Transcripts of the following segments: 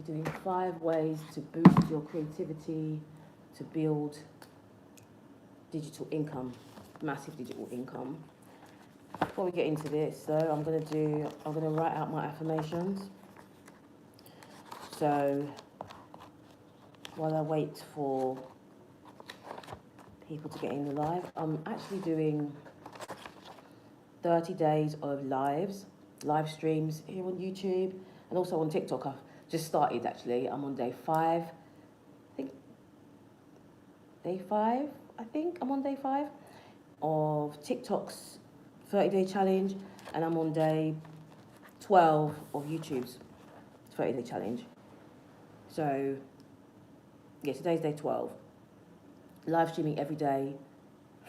We're doing 5 ways to boost your creativity to build digital income, massive digital income. Before we get into this though, I'm gonna write out my affirmations. So while I wait for people to get in the live, I'm actually doing 30 days of live streams here on YouTube and also on TikTok. I've just started actually. I'm on day 5. I think I'm on day 5 of TikTok's 30-day challenge, and I'm on day 12 of YouTube's 30-day challenge. So yeah, today's day 12. Live streaming every day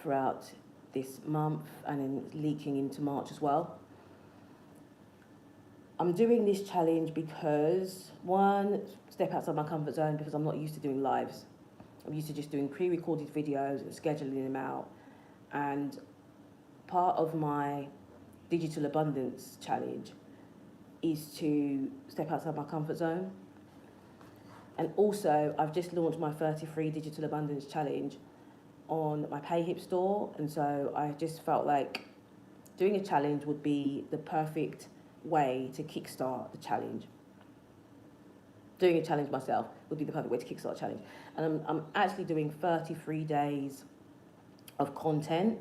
throughout this month and then leaking into March as well. I'm doing this challenge because, one, step outside my comfort zone because I'm not used to doing lives. I'm used to just doing pre-recorded videos and scheduling them out. And part of my digital abundance challenge is to step outside my comfort zone. And also, I've just launched my 33 Digital Abundance Challenge on my PayHip store. And so I just felt like doing a challenge would be the perfect way to kickstart the challenge. Doing a challenge myself would be the perfect way to kickstart a challenge. And I'm actually doing 33 days of content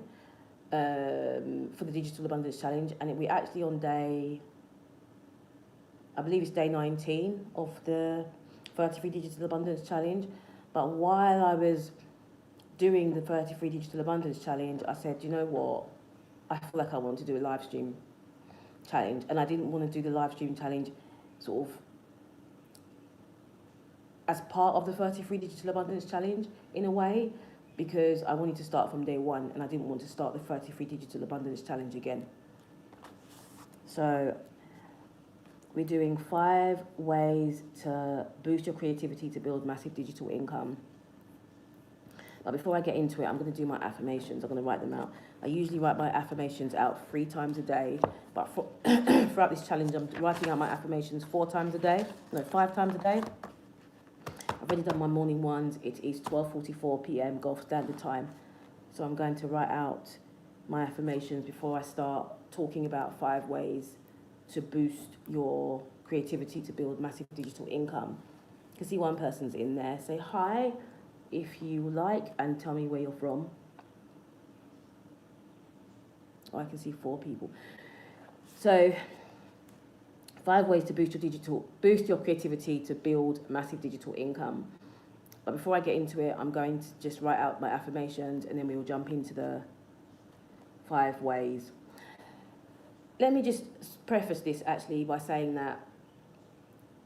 for the Digital Abundance Challenge. And we're actually on day, I believe it's day 19 of the 33 Digital Abundance Challenge. But while I was doing the 33 Digital Abundance Challenge, I said, you know what? I feel like I want to do a live stream challenge. And I didn't want to do the live stream challenge sort of as part of the 33 Digital Abundance Challenge in a way, because I wanted to start from day 1 and I didn't want to start the 33 Digital Abundance Challenge again. So we're doing 5 ways to boost your creativity to build massive digital income. But before I get into it, I'm going to do my affirmations. I'm going to write them out. I usually write my affirmations out 3 times a day, but throughout this challenge, I'm writing out my affirmations 5 times a day. I've already done my morning ones. It is 12:44 p.m. Gulf Standard Time. So I'm going to write out my affirmations before I start talking about 5 ways to boost your creativity to build massive digital income. I can see one person's in there. Say hi if you like and tell me where you're from. Oh, I can see 4 people. So 5 ways to boost your creativity to build massive digital income. But before I get into it, I'm going to just write out my affirmations and then we will jump into the 5 ways. Let me just preface this actually by saying that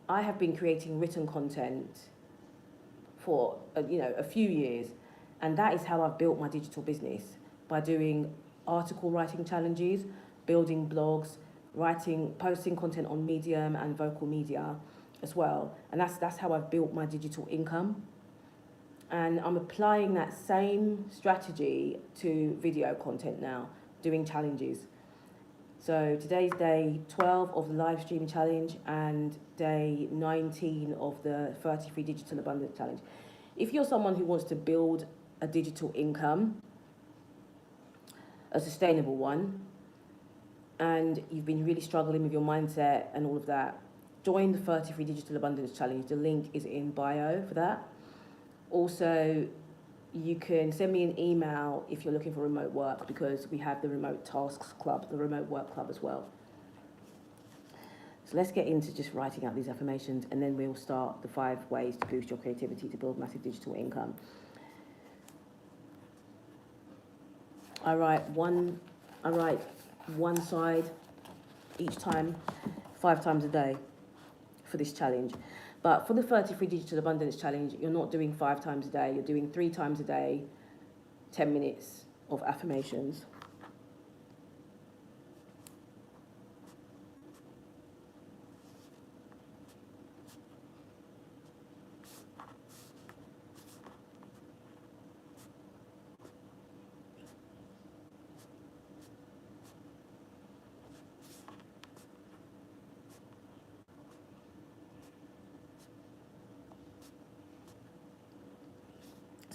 I have been creating written content for a few years, and that is how I've built my digital business, by doing article writing challenges, building blogs, posting content on Medium and Vocal Media as well. And that's how I've built my digital income. And I'm applying that same strategy to video content now, doing challenges. So today's day 12 of the live stream challenge and day 19 of the 33 Digital Abundance Challenge. If you're someone who wants to build a digital income, a sustainable one, and you've been really struggling with your mindset and all of that, join the 33 Digital Abundance Challenge. The link is in bio for that. Also, you can send me an email if you're looking for remote work, because we have the Remote Tasks Club, the Remote Work Club as well. So let's get into just writing out these affirmations, and then we'll start the 5 ways to boost your creativity to build massive digital income. I write one side each time, 5 times a day for this challenge. But for the 33 Digital Abundance Challenge, you're not doing 5 times a day. You're doing 3 times a day, 10 minutes of affirmations.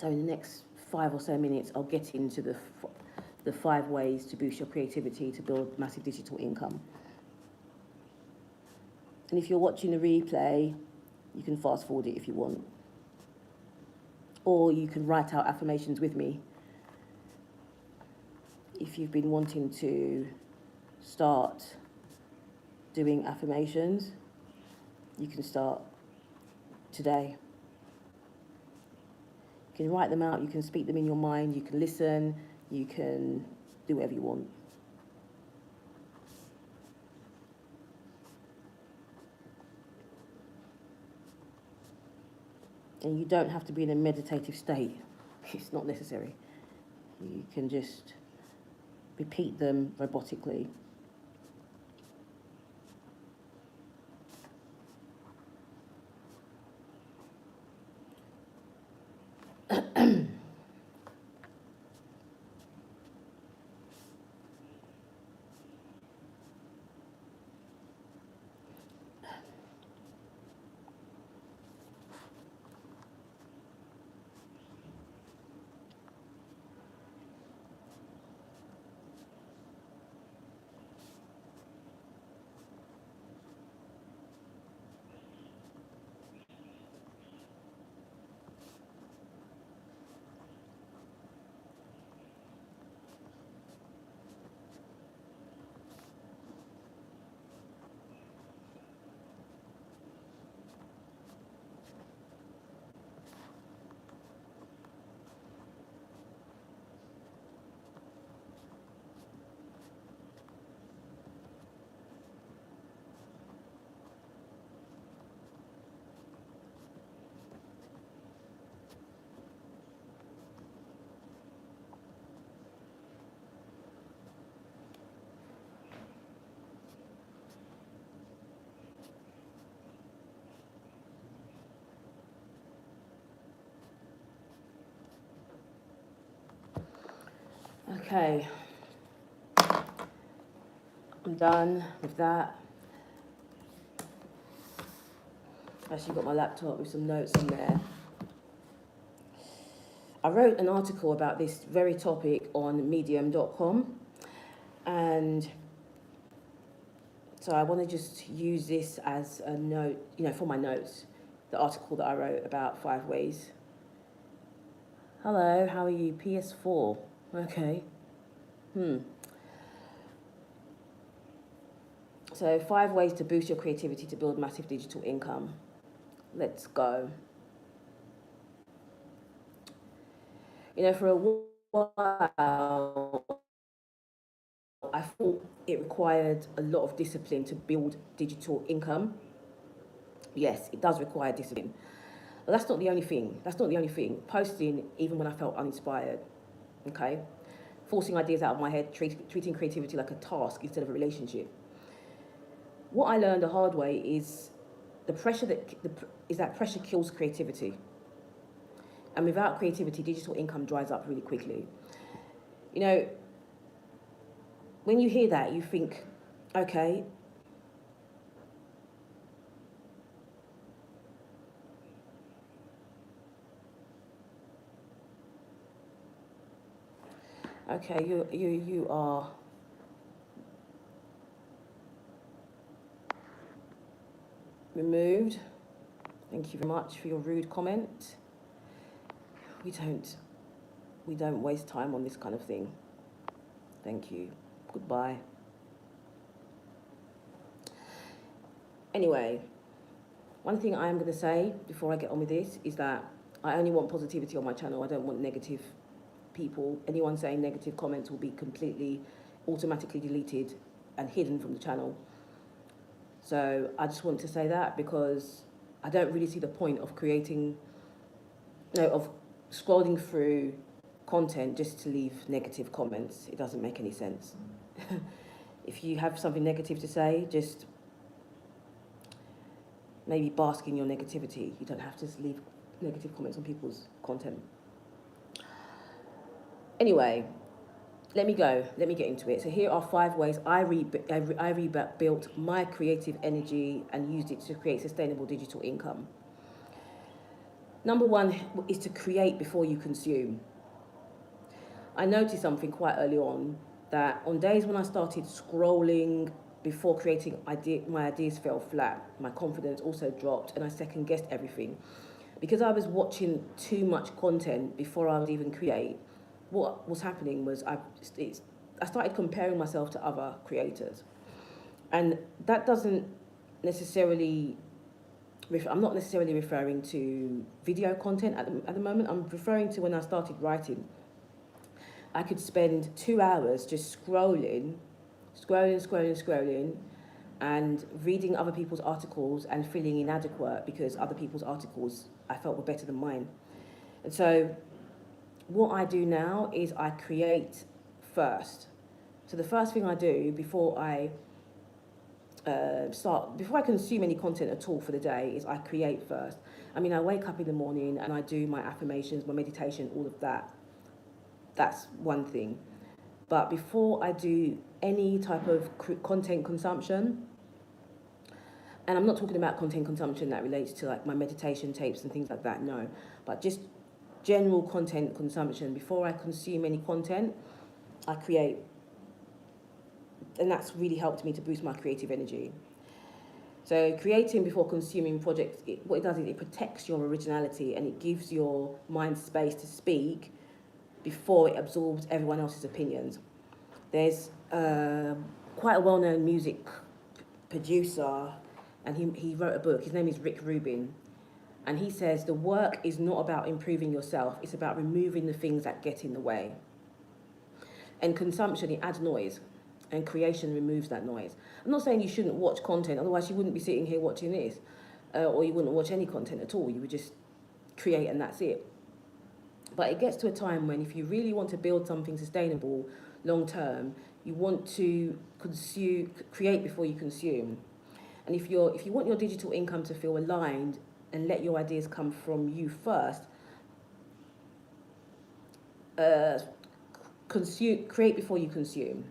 So in the next 5 or so minutes, I'll get into the 5 ways to boost your creativity to build massive digital income. And if you're watching the replay, you can fast forward it if you want. Or you can write out affirmations with me. If you've been wanting to start doing affirmations, you can start today. You can write them out, you can speak them in your mind, you can listen, you can do whatever you want. And you don't have to be in a meditative state. It's not necessary. You can just repeat them robotically. Okay, I'm done with that. I've actually got my laptop with some notes in there. I wrote an article about this very topic on medium.com, and so I want to just use this as a note, for my notes, the article that I wrote about 5 ways. Hello, how are you? PS4. Okay. So 5 ways to boost your creativity to build massive digital income. Let's go. For a while, I thought it required a lot of discipline to build digital income. Yes, it does require discipline. But that's not the only thing. Posting, even when I felt uninspired, okay? Forcing ideas out of my head, treating creativity like a task instead of a relationship. What I learned the hard way is that pressure kills creativity. And without creativity, digital income dries up really quickly. When you hear that, you think, okay, you are removed. Thank you very much for your rude comment. We don't waste time on this kind of thing. Thank you. Goodbye. Anyway, one thing I am going to say before I get on with this is that I only want positivity on my channel. I don't want negative people. Anyone saying negative comments will be completely automatically deleted and hidden from the channel. So I just want to say that, because I don't really see the point of of scrolling through content just to leave negative comments. It doesn't make any sense. If you have something negative to say, just maybe bask in your negativity. You don't have to leave negative comments on people's content. Anyway, let me get into it. So here are 5 ways I rebuilt my creative energy and used it to create sustainable digital income. Number one is to create before you consume. I noticed something quite early on, that on days when I started scrolling before creating, my ideas fell flat. My confidence also dropped, and I second guessed everything. Because I was watching too much content before I would even create, what was happening was I started comparing myself to other creators. And that doesn't necessarily, I'm not necessarily referring to video content at the moment. I'm referring to when I started writing. I could spend 2 hours just scrolling, and reading other people's articles and feeling inadequate because other people's articles I felt were better than mine. And so what I do now is I create first. So the first thing I do before I before I consume any content at all for the day is I create first. I mean, I wake up in the morning and I do my affirmations, my meditation, all of that. That's one thing. But before I do any type of content consumption, and I'm not talking about content consumption that relates to like my meditation tapes and things like that, no, but just general content consumption, before I consume any content, I create. And that's really helped me to boost my creative energy. So creating before consuming projects, what it does is it protects your originality and it gives your mind space to speak before it absorbs everyone else's opinions. There's quite a well-known music producer, and he wrote a book. His name is Rick Rubin. And he says the work is not about improving yourself, it's about removing the things that get in the way. And consumption, it adds noise, and creation removes that noise. I'm not saying you shouldn't watch content, otherwise you wouldn't be sitting here watching this, or you wouldn't watch any content at all. You would just create and that's it. But it gets to a time when if you really want to build something sustainable long term, you want to create before you consume. And if you want your digital income to feel aligned and let your ideas come from you first, create before you consume.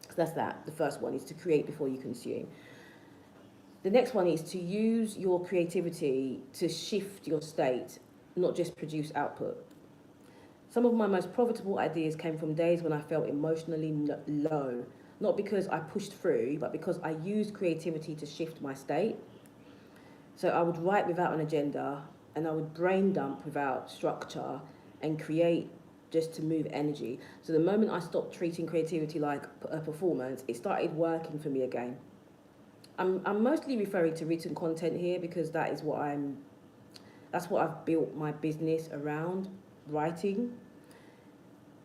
So that's that. The first one is to create before you consume. The next one is to use your creativity to shift your state, not just produce output. Some of my most profitable ideas came from days when I felt emotionally low, not because I pushed through, but because I used creativity to shift my state. So I would write without an agenda, and I would brain dump without structure, and create just to move energy. So the moment I stopped treating creativity like a performance, it started working for me again. I'm mostly referring to written content here because that's what I've built my business around, writing,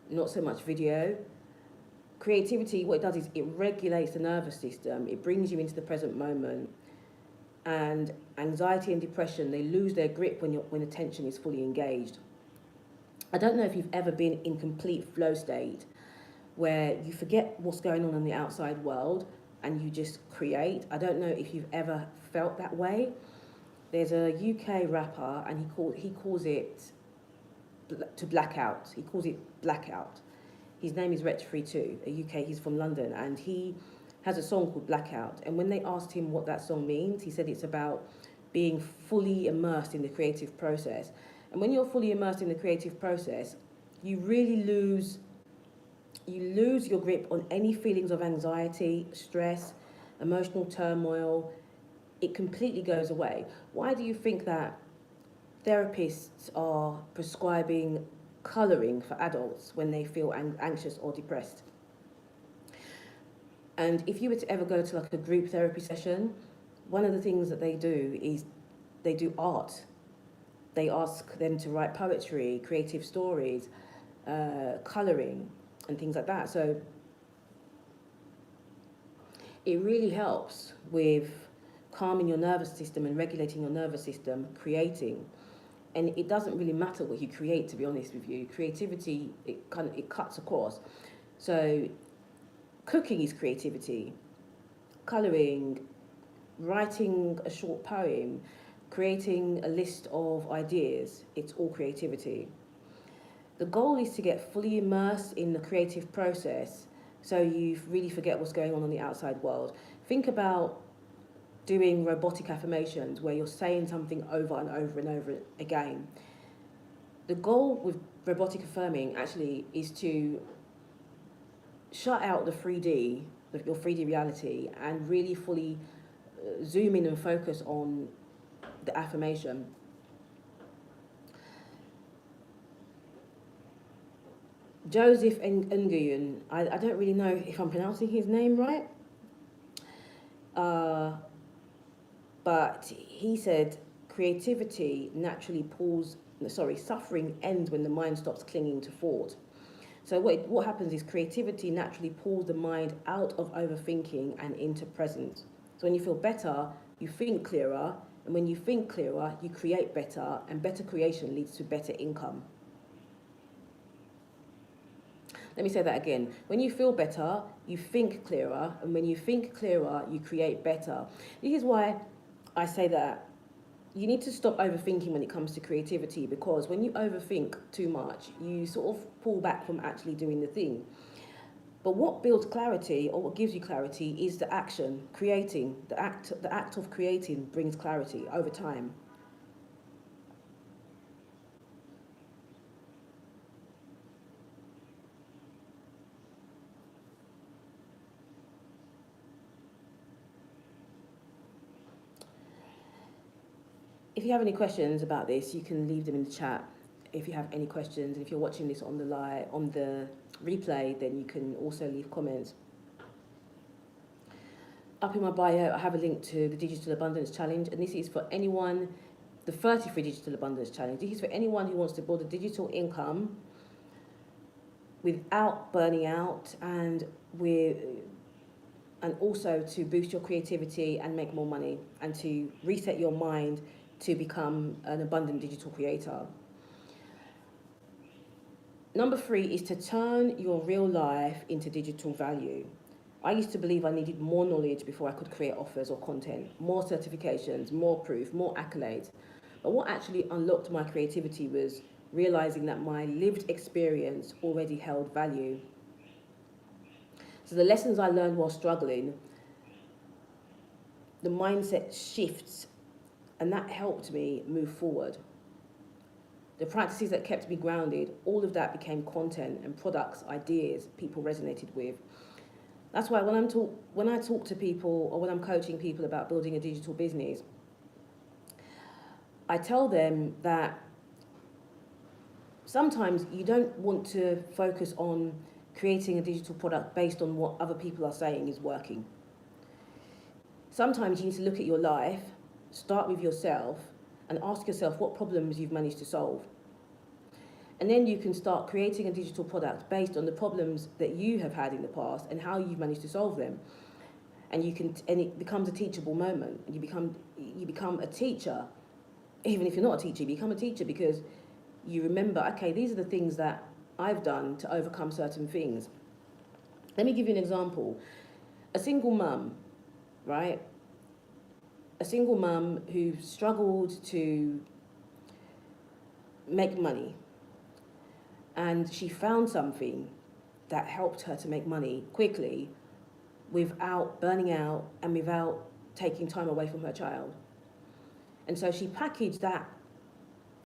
not so much video. Creativity, what it does is it regulates the nervous system, it brings you into the present moment, and anxiety and depression, they lose their grip when attention is fully engaged. I don't know if you've ever been in complete flow state where you forget what's going on in the outside world and you just create. I don't know if you've ever felt that way. There's a UK rapper and he calls it to blackout. He calls it blackout. His name is Wretch Free 2, he's from London, and he has a song called Blackout. And when they asked him what that song means, he said it's about being fully immersed in the creative process. And when you're fully immersed in the creative process, you really lose your grip on any feelings of anxiety, stress, emotional turmoil. It completely goes away. Why do you think that therapists are prescribing colouring for adults when they feel anxious or depressed? And if you were to ever go to like a group therapy session, one of the things that they do is they do art. They ask them to write poetry, creative stories, colouring, and things like that. So it really helps with calming your nervous system and regulating your nervous system, creating. And it doesn't really matter what you create, to be honest with you. Creativity, it cuts across. So cooking is creativity. Colouring, writing a short poem, creating a list of ideas, it's all creativity. The goal is to get fully immersed in the creative process so you really forget what's going on in the outside world. Think about doing robotic affirmations where you're saying something over and over and over again. The goal with robotic affirming actually is to shut out the 3D, your 3D reality, and really fully zoom in and focus on the affirmation. Joseph Nguyen, I don't really know if I'm pronouncing his name right, but he said suffering ends when the mind stops clinging to thought. So what happens is creativity naturally pulls the mind out of overthinking and into presence. So when you feel better, you think clearer, and when you think clearer, you create better, and better creation leads to better income. Let me say that again. When you feel better, you think clearer, and when you think clearer, you create better. This is why I say that you need to stop overthinking when it comes to creativity, because when you overthink too much, you sort of pull back from actually doing the thing. But what builds clarity, or what gives you clarity, is the action, creating. The act of creating brings clarity over time. If you have any questions about this, you can leave them in the chat. If you have any questions, and if you're watching this on the replay, then you can also leave comments. Up in my bio, I have a link to the Digital Abundance Challenge, and this is for anyone, the 33 Digital Abundance Challenge. This is for anyone who wants to build a digital income without burning out, and also to boost your creativity and make more money, and to reset your mind to become an abundant digital creator. Number 3 is to turn your real life into digital value. I used to believe I needed more knowledge before I could create offers or content, more certifications, more proof, more accolades. But what actually unlocked my creativity was realizing that my lived experience already held value. So the lessons I learned while struggling, the mindset shifts, and that helped me move forward. The practices that kept me grounded, all of that became content and products, ideas people resonated with. That's why when I talk to people, or when I'm coaching people about building a digital business, I tell them that sometimes you don't want to focus on creating a digital product based on what other people are saying is working. Sometimes you need to look at your life, start with yourself, and ask yourself what problems you've managed to solve. And then you can start creating a digital product based on the problems that you have had in the past and how you've managed to solve them. And it becomes a teachable moment. You become a teacher. Even if you're not a teacher, you become a teacher because you remember, okay, these are the things that I've done to overcome certain things. Let me give you an example. A single mum, right? A single mum who struggled to make money, and she found something that helped her to make money quickly without burning out and without taking time away from her child. And so she packaged that